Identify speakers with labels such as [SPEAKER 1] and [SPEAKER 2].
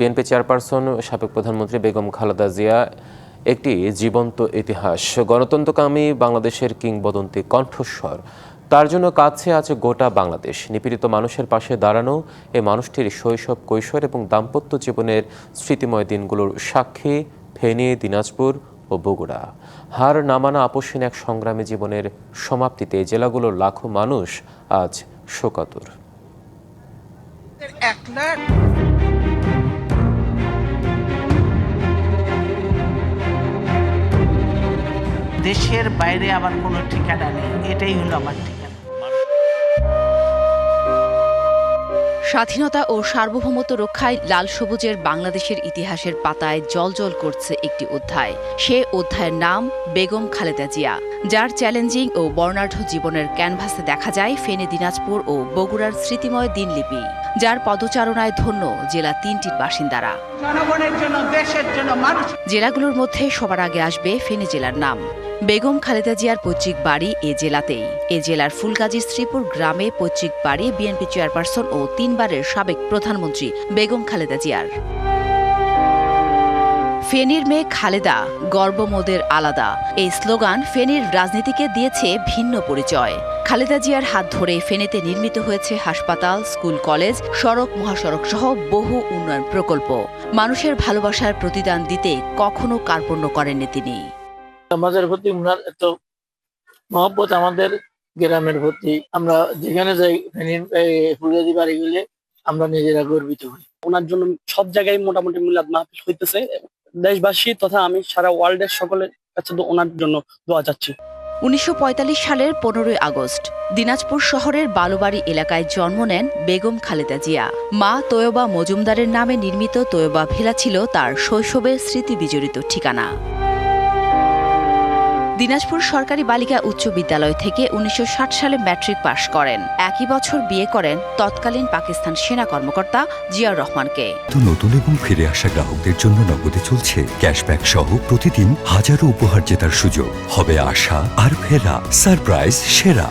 [SPEAKER 1] BNP chairperson সাবেক প্রধানমন্ত্রী বেগম খালেদা জিয়া একটি জীবন্ত ইতিহাস, গণতন্ত্রকামী বাংলাদেশের কিংবদন্তি কণ্ঠস্বর। তার জন্য কাছে আছে গোটা বাংলাদেশ। নিপীড়িত মানুষের পাশে দাঁড়ানো এ মানুষটির শৈশব, কৈশোর এবং দাম্পত্য জীবনের স্মৃতিময় দিনগুলোর সাক্ষী ফেনী, দিনাজপুর ও বগুড়া। হার না মানা আপসহীন এক সংগ্রামী জীবনের সমাপ্তিতে জেলাগুলোর লাখো মানুষ আজ শোকাতুর।
[SPEAKER 2] দেশের বাইরে আমার কোনো ঠিকানা নেই, এটাই হলো আমার ঠিকানা।
[SPEAKER 3] স্বাধীনতা ও সার্বভৌমত্ব রক্ষায় লাল সবুজের বাংলাদেশের ইতিহাসের পাতায় জ্বলজ্বল করছে একটি অধ্যায়। সে অধ্যায়ের নাম বেগম খালেদা জিয়া, যার চ্যালেঞ্জিং ও বর্ণাঢ্য জীবনের ক্যানভাসে দেখা যায় ফেনী, দিনাজপুর ও বগুড়ার স্মৃতিময় দিনলিপি, যার পদচারণায় ধন্য জেলা তিনটির বাসিন্দারা।
[SPEAKER 2] জনগণের জন্য, দেশের জন্য, মানুষ।
[SPEAKER 3] জেলাগুলোর মধ্যে সবার আগে আসবে ফেনী জেলার নাম। বেগম খালেদা জিয়ার পৈতৃক বাড়ি এ জেলাতেই। এ জেলার ফুলগাজীর শ্রীপুর গ্রামে পৈতৃক বাড়ি বিএনপি চেয়ারপারসন ও 3 বারের সাবেক প্রধানমন্ত্রী বেগম খালেদা জিয়ার। ফেনীর মেয়ে খালেদা, গর্ব মোদের আলাদা, এই স্লোগান ফেনীর রাজনীতিকে দিয়েছে ভিন্ন পরিচয়। খালেদা জিয়ার হাত ধরে ফেনীতে নির্মিত হয়েছে হাসপাতাল, স্কুল, কলেজ, সড়ক, মহাসড়ক সহ বহু উন্নয়ন প্রকল্প। মানুষের ভালোবাসার প্রতিদান দিতে কখনো কার্পণ্য করেননি তিনি।
[SPEAKER 4] আমাদের প্রতি উনার এত মহব্বত, আমাদের গ্রামের প্রতি। আমরা যেখানে যাই ফুলগাজী বাড়ি গেলে আমরা নিজেরা গর্বিত হই।
[SPEAKER 5] ওনার জন্য সব জায়গায় মোটামুটি মিলাদ মাহফিল হইতেছে। দেশবাসী তথা আমি সারা ওয়ার্ল্ডের সকলের কাছে ওনার জন্য দোয়া চাচ্ছি।
[SPEAKER 3] 1945 সালের 15 আগস্ট দিনাজপুর শহরের বালুবাড়ি এলাকায় জন্ম নেন বেগম খালেদা জিয়া। মা তৈয়বা মজুমদারের নামে নির্মিত তৈয়বা ভিলা ছিল তার শৈশবের স্মৃতি বিজড়িত ঠিকানা। দিনাজপুর সরকারি বালিকা উচ্চ বিদ্যালয় থেকে 1960 সালে ম্যাট্রিক পাশ করেন। একই বছর বিয়ে করেন তৎকালীন পাকিস্তান সেনা কর্মকর্তা জিয়াউর রহমানকে।
[SPEAKER 6] নতুন এবং ফিরে আসা গ্রাহকদের জন্য নগদে চলছে ক্যাশব্যাক সহ প্রতিদিন হাজারো উপহার জেতার সুযোগ। হবে আশা আর ফেরা, সারপ্রাইজ সেরা।